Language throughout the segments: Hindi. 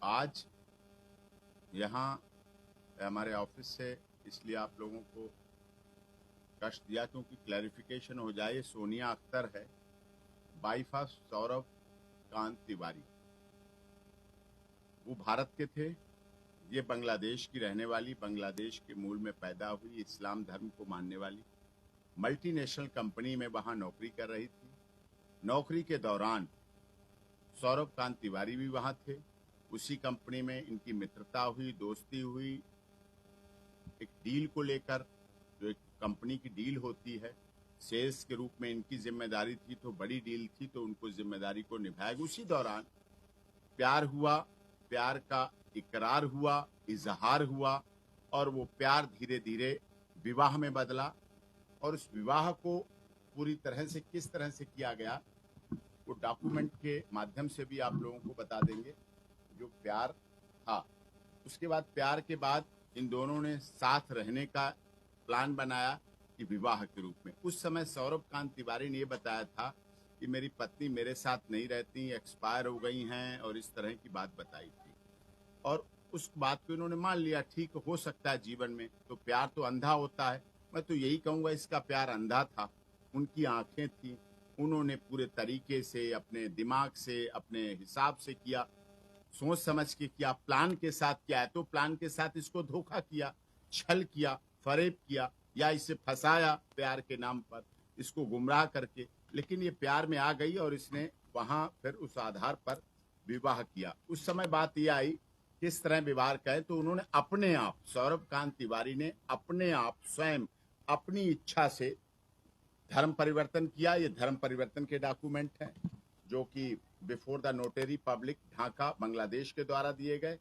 आज यहाँ हमारे ऑफिस से इसलिए आप लोगों को कष्ट दिया क्योंकि क्लैरिफिकेशन हो जाए। सोनिया अख्तर है, वाइफ ऑफ सौरभ कांत तिवारी। वो भारत के थे, ये बांग्लादेश की रहने वाली, बांग्लादेश के मूल में पैदा हुई, इस्लाम धर्म को मानने वाली, मल्टीनेशनल कंपनी में वहां नौकरी कर रही थी। नौकरी के दौरान सौरभ कांत तिवारी भी वहां थे। उसी कंपनी में इनकी मित्रता हुई, दोस्ती हुई, एक डील को लेकर, जो एक कंपनी की डील होती है, सेल्स के रूप में इनकी जिम्मेदारी थी, तो बड़ी डील थी, तो उनको जिम्मेदारी को निभाया। उसी दौरान प्यार हुआ, प्यार का इकरार हुआ, इजहार हुआ, और वो प्यार धीरे धीरे विवाह में बदला। और उस विवाह को पूरी तरह से किस तरह से किया गया, वो डॉक्यूमेंट के माध्यम से भी आप लोगों को बता देंगे। जो प्यार था, उसके बाद प्यार के बाद इन दोनों ने साथ रहने का प्लान बनाया कि विवाह के रूप में। उस समय सौरभ कांत तिवारी ने ये बताया था कि मेरी पत्नी मेरे साथ नहीं रहती, एक्सपायर हो गई हैं, और इस तरह की बात बताई थी। और उस बात को इन्होंने मान लिया, ठीक हो सकता है जीवन में, तो प्यार तो अंधा होता है। मैं तो यही कहूँगा, इसका प्यार अंधा था। उनकी आंखें थी, उन्होंने पूरे तरीके से, अपने दिमाग से, अपने हिसाब से किया, सोच समझ के किया, प्लान के साथ किया है। तो प्लान के साथ इसको धोखा किया, छल किया, फरेब किया, या इसे फंसाया प्यार के नाम पर, इसको गुमराह करके। लेकिन ये प्यार में आ गई और इसने वहां फिर उस आधार पर विवाह किया। उस समय बात ये आई किस तरह विवाह कहे, तो उन्होंने अपने आप, सौरभ कांत तिवारी ने अपने आप स्वयं अपनी इच्छा से धर्म परिवर्तन किया। ये धर्म परिवर्तन के डॉक्यूमेंट हैं, जो कि before the notary public Dhaka Bangladesh के द्वारा दिए गए,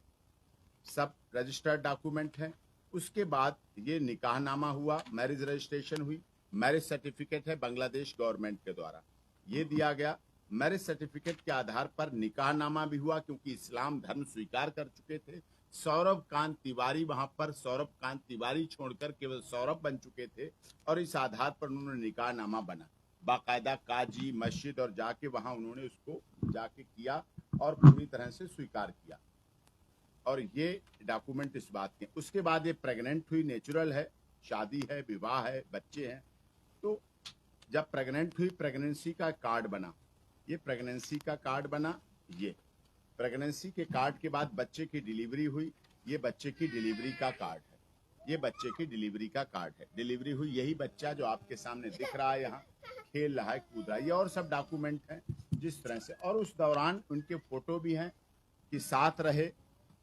सब रजिस्टर्ड डॉक्यूमेंट हैं। उसके बाद ये निकाहनामा हुआ, मैरिज रजिस्ट्रेशन हुई, मैरिज सर्टिफिकेट है बांग्लादेश गवर्नमेंट के द्वारा, ये दिया गया। मैरिज सर्टिफिकेट के आधार पर निकाहनामा भी हुआ, क्योंकि इस्लाम धर्म स्वीकार कर चुके थे। सौरभ कांत तिवारी वहां पर सौरभ कांत तिवारी छोड़कर केवल सौरभ बन चुके थे, और इस आधार पर उन्होंने निकाहनामा बना, बाकायदा काजी मस्जिद और जाके वहां उन्होंने उसको जाके किया और पूरी तरह से स्वीकार किया। और ये डॉक्यूमेंट इस बात के। उसके बाद ये प्रेग्नेंट हुई, नेचुरल है, शादी है, विवाह है, बच्चे हैं। तो जब प्रेग्नेंट हुई, प्रेगनेंसी का कार्ड बना, ये प्रेगनेंसी का कार्ड बना। ये प्रेगनेंसी के कार्ड के बाद बच्चे की डिलीवरी हुई, ये बच्चे की डिलीवरी का कार्ड है, ये बच्चे की डिलीवरी का कार्ड है। डिलीवरी हुई, यही बच्चा जो आपके सामने दिख रहा है, यहाँ खेल रहा है, कूद रहा है, ये और सब डॉक्यूमेंट हैं जिस तरह से। और उस दौरान उनके फोटो भी हैं कि साथ रहे,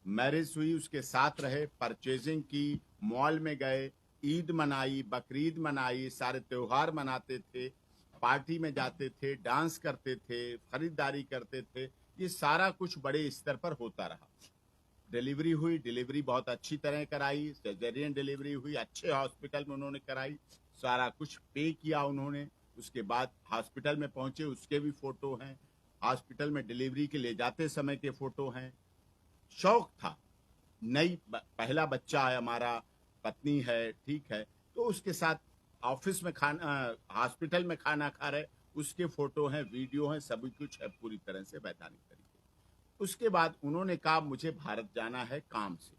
मैरिज हुई, उसके साथ रहे, परचेजिंग की, मॉल में गए, ईद मनाई, बकरीद मनाई, सारे त्योहार मनाते थे, पार्टी में जाते थे, डांस करते थे, खरीदारी करते थे। ये सारा कुछ बड़े स्तर पर होता रहा। डिलीवरी हुई, डिलीवरी बहुत अच्छी तरह कराई, सर्जरियन डिलीवरी हुई, अच्छे हॉस्पिटल में उन्होंने कराई, सारा कुछ पे किया उन्होंने। उसके बाद हॉस्पिटल में पहुंचे, उसके भी फोटो हैं, हॉस्पिटल में डिलीवरी के ले जाते समय के फोटो हैं। शौक था, नई पहला बच्चा है हमारा, पत्नी है, ठीक है, तो उसके साथ ऑफिस में खाना, हॉस्पिटल में खाना खा रहे, उसके फोटो हैं, वीडियो हैं, सभी कुछ है पूरी तरह से वैधानिक तरीके। उसके बाद उन्होंने कहा मुझे भारत जाना है काम से।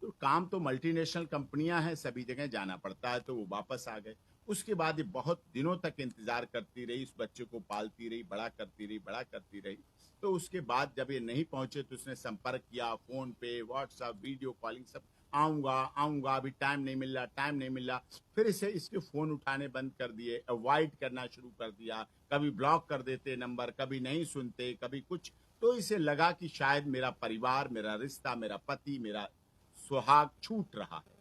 तो काम तो मल्टीनेशनल कंपनियां हैं, सभी जगह जाना पड़ता है, तो वो वापस आ गए। उसके बाद ये बहुत दिनों तक इंतजार करती रही, इस बच्चे को पालती रही, बड़ा करती रही, बड़ा करती रही। तो उसके बाद जब ये नहीं पहुंचे तो उसने संपर्क किया, फोन पे, व्हाट्सएप, वीडियो कॉलिंग, सब आऊंगा आऊंगा, अभी टाइम नहीं मिल रहा, टाइम नहीं मिल रहा। फिर इसे इसके फोन उठाने बंद कर दिए, अवॉइड करना शुरू कर दिया, कभी ब्लॉक कर देते नंबर, कभी नहीं सुनते, कभी कुछ। तो इसे लगा कि शायद मेरा परिवार, मेरा रिश्ता, मेरा पति, मेरा सुहाग छूट रहा है।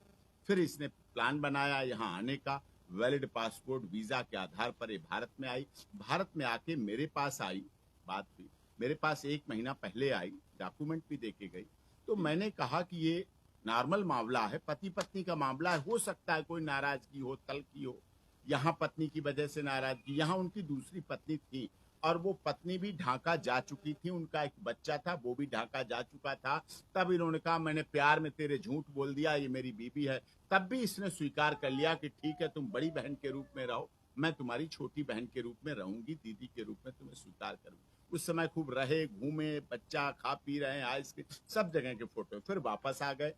फिर इसने प्लान बनाया यहाँ आने का, वैलिड पासपोर्ट वीजा के आधार पर ये भारत में आई। भारत में आके मेरे पास आई, बात हुई, मेरे पास 1 महीना पहले आई, डॉक्यूमेंट भी देके गई। तो मैंने कहा कि ये नॉर्मल मामला है, पति पत्नी का मामला है, हो सकता है कोई नाराजगी हो, तल की हो, यहाँ पत्नी की वजह से नाराजगी, यहाँ उनकी दूसरी पत्नी थी, और वो पत्नी भी ढाका जा चुकी थी, उनका एक बच्चा था, वो भी ढाका जा चुका था। तब इन्होंने कहा मैंने प्यार में तेरे झूठ बोल दिया, ये मेरी बीबी है। तब भी इसने स्वीकार कर लिया कि ठीक है, तुम बड़ी बहन के रूप में रहो, मैं तुम्हारी छोटी बहन के रूप में रहूंगी, दीदी के रूप में तुम्हें स्वीकार करूंगी। उस समय खूब रहे, घूमे, बच्चा खा पी रहे हैं, आइसक्रीम, सब जगह के फोटो। फिर वापस आ गए।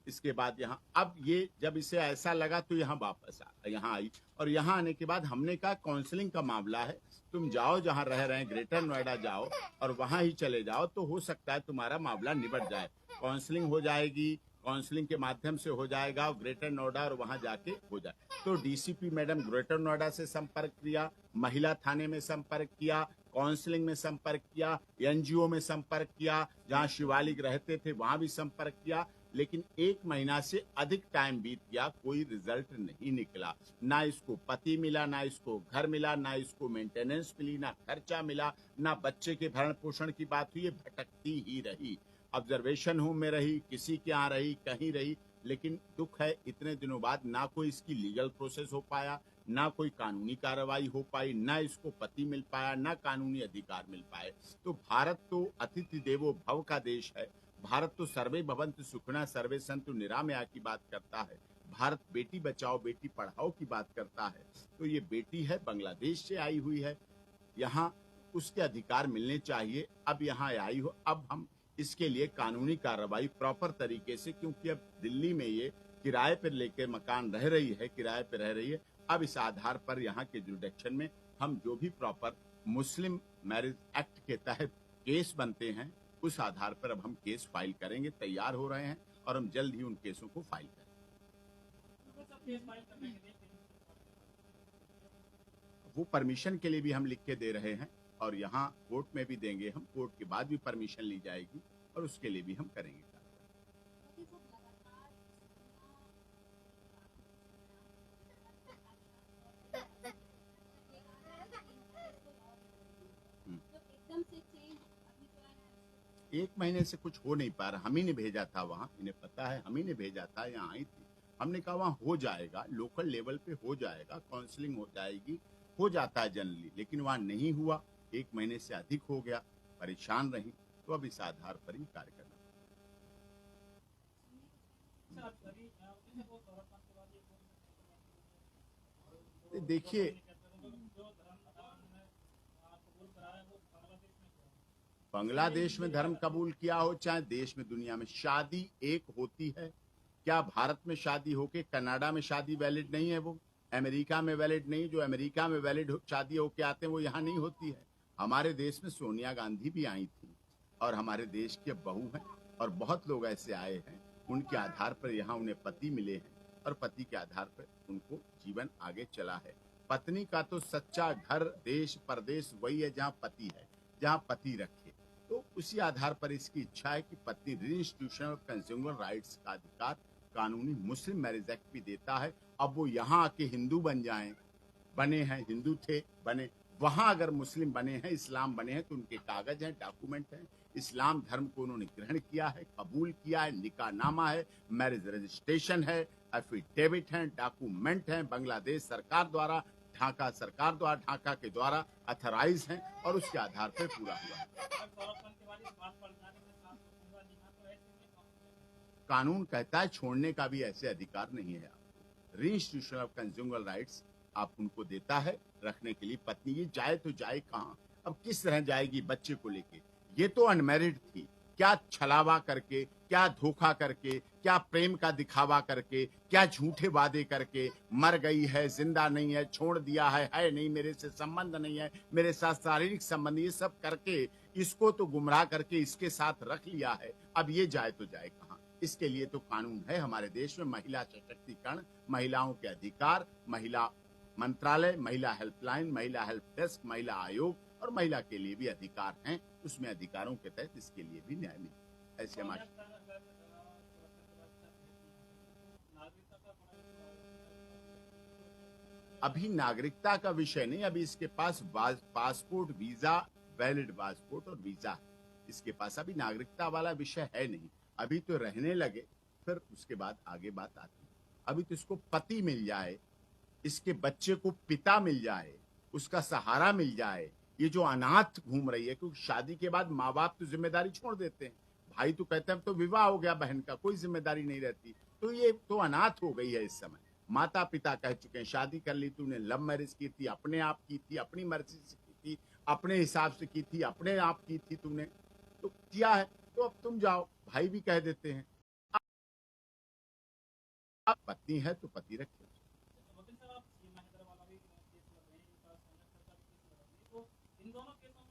इसके बाद यहाँ अब ये जब इसे ऐसा लगा तो यहाँ वापस यहाँ आई, और यहाँ आने के बाद हमने कहा काउंसलिंग का मामला है, तुम जाओ जहाँ रह रहे हैं, ग्रेटर नोएडा जाओ और वहां ही चले जाओ, तो हो सकता है तुम्हारा मामला निबट जाए। काउंसलिंग हो जाएगी, काउंसलिंग के माध्यम से हो जाएगा, ग्रेटर नोएडा और वहां जाके हो जाए। तो डीसीपी मैडम ग्रेटर नोएडा से संपर्क किया, महिला थाने में संपर्क किया, काउंसलिंग में संपर्क किया, एनजीओ में संपर्क किया, जहां शिवालिक रहते थे वहां भी संपर्क किया, लेकिन 1 महीना से अधिक टाइम बीत गया, कोई रिजल्ट नहीं निकला। ना इसको पति मिला, ना इसको घर मिला, ना इसको मेंटेनेंस मिली, ना खर्चा मिला, ना बच्चे के भरण पोषण की बात हुई, भटकती ही रही। ऑब्जर्वेशन होम में रही, किसी के यहाँ रही, कहीं रही, लेकिन दुख है इतने दिनों बाद ना कोई इसकी लीगल प्रोसेस हो पाया, ना कोई कानूनी कार्रवाई हो पाई, ना इसको पति मिल पाया, ना कानूनी अधिकार मिल पाए। तो भारत तो अतिथि देवो भव का देश है। भारत तो सर्वे भवन्तु सुखिनः सर्वे सन्तु निरामया की बात करता है। भारत बेटी बचाओ बेटी पढ़ाओ की बात करता है। तो ये बेटी है, बांग्लादेश से आई हुई है, यहाँ उसके अधिकार मिलने चाहिए। अब यहाँ आई हो, अब हम इसके लिए कानूनी कार्रवाई प्रॉपर तरीके से, क्योंकि अब दिल्ली में ये किराए पर लेकर मकान रह रही है, किराए पर रह रही है। अब इस आधार पर यहाँ के जुडिक्शन में हम जो भी प्रॉपर मुस्लिम मैरिज एक्ट के तहत केस बनते हैं, उस आधार पर अब हम केस फाइल करेंगे, तैयार हो रहे हैं, और हम जल्द ही उन केसों को फाइल करेंगे। वो परमिशन के लिए भी हम लिख के दे रहे हैं, और यहाँ कोर्ट में भी देंगे हम, कोर्ट के बाद भी परमिशन ली जाएगी, और उसके लिए भी हम करेंगे। एक महीने से कुछ हो नहीं पा रहा, हम ही ने भेजा था वहाँ, इन्हें पता है, हम ही ने भेजा था, यहाँ आई थी, हमने कहा वहाँ हो जाएगा, लोकल लेवल पे हो जाएगा, काउंसलिंग हो जाएगी, हो जाता है जनरली, लेकिन वहाँ नहीं हुआ, 1 महीने से अधिक हो गया, परेशान रही, तो अब इस आधार पर ही कार्य करना। देखिए, बांग्लादेश में धर्म कबूल किया हो, चाहे देश में, दुनिया में, शादी एक होती है। क्या भारत में शादी होके कनाडा में शादी वैलिड नहीं है? वो अमेरिका में वैलिड नहीं? जो अमेरिका में वैलिड शादी होके आते हैं वो यहाँ नहीं होती है। हमारे देश में सोनिया गांधी भी आई थी, और हमारे देश के बहू हैं, और बहुत लोग ऐसे आए हैं, उनके आधार पर यहाँ उन्हें पति मिले हैं, और पति के आधार पर उनको जीवन आगे चला है। पत्नी का तो सच्चा घर, देश, परदेश वही है जहाँ पति है, जहाँ पति रखे। तो उसी आधार पर इसकी इच्छा है कि पत्नी, रीइंस्टीट्यूशन ऑफ कंज्यूमर राइट्स का अधिकार कानूनी मुस्लिम मैरिज एक्ट भी देता है। अब वो यहाँ आके हिंदू बन जाएं, बने हैं, हिंदू थे बने, वहां अगर मुस्लिम बने हैं, इस्लाम बने हैं, तो उनके कागज हैं, डॉक्यूमेंट हैं, इस्लाम धर्म को उन्होंने ग्रहण किया है, कबूल किया है, निकाहनामा है, मैरिज रजिस्ट्रेशन है, एफिडेविट है, डॉक्यूमेंट है, बांग्लादेश सरकार द्वारा, ढाका सरकार द्वारा, ढाका के द्वारा अथराइज हैं, और उसके आधार पर पूरा हुआ है। कानून कहता है छोड़ने का भी ऐसे अधिकार नहीं है। रीइंस्टीट्यूशन ऑफ कंज्यूमर राइट्स आप उनको देता है रखने के लिए। पत्नी ये जाए तो जाए कहाँ? अब किस तरह जाएगी बच्चे को लेके? ये तो अनमैरिड थी, क्या छलावा करके, क्या धोखा करके, क्या प्रेम का दिखावा करके, क्या झूठे वादे करके मर गई है, जिंदा नहीं है, छोड़ दिया है नहीं, मेरे से संबंध नहीं है, मेरे साथ शारीरिक संबंध, ये सब करके इसको तो गुमराह करके इसके साथ रख लिया है। अब ये जाए तो जाए कहाँ? इसके लिए तो कानून है हमारे देश में, महिला सशक्तिकरण, महिलाओं के अधिकार, महिला मंत्रालय, महिला हेल्पलाइन, महिला हेल्प डेस्क, महिला आयोग, और महिला के लिए भी अधिकार हैं, उसमें अधिकारों के तहत इसके लिए भी न्याय मिले। ऐसे हमारे अभी नागरिकता का विषय नहीं, अभी इसके पास पासपोर्ट, वीजा, वैलिड पासपोर्ट और वीजा है, इसके पास अभी नागरिकता वाला विषय है नहीं। अभी तो रहने लगे, फिर उसके बाद आगे बात आती है। अभी तो इसको पति मिल जाए, इसके बच्चे को पिता मिल जाए, उसका सहारा मिल जाए। ये जो अनाथ घूम रही है, क्योंकि शादी के बाद माँ बाप तो जिम्मेदारी छोड़ देते हैं, भाई तो कहते हैं तो विवाह हो गया, बहन का कोई जिम्मेदारी नहीं रहती, तो ये तो अनाथ हो गई है इस समय। माता पिता कह चुके हैं शादी कर ली तूने, लव मैरिज की थी, अपने आप की थी, अपनी मर्जी से की थी, अपने हिसाब से की थी, अपने आप की थी तुमने, तो किया है, तो अब तुम जाओ, भाई भी कह देते हैं। आप पत्नी है तो पति रखे। वकील साहब, आप सीएम हैदराबाद वाला भी केस लड़ रहे हैं, इनका संजय खरका भी केस लड़ रहे हैं, तो इन दोनों केसों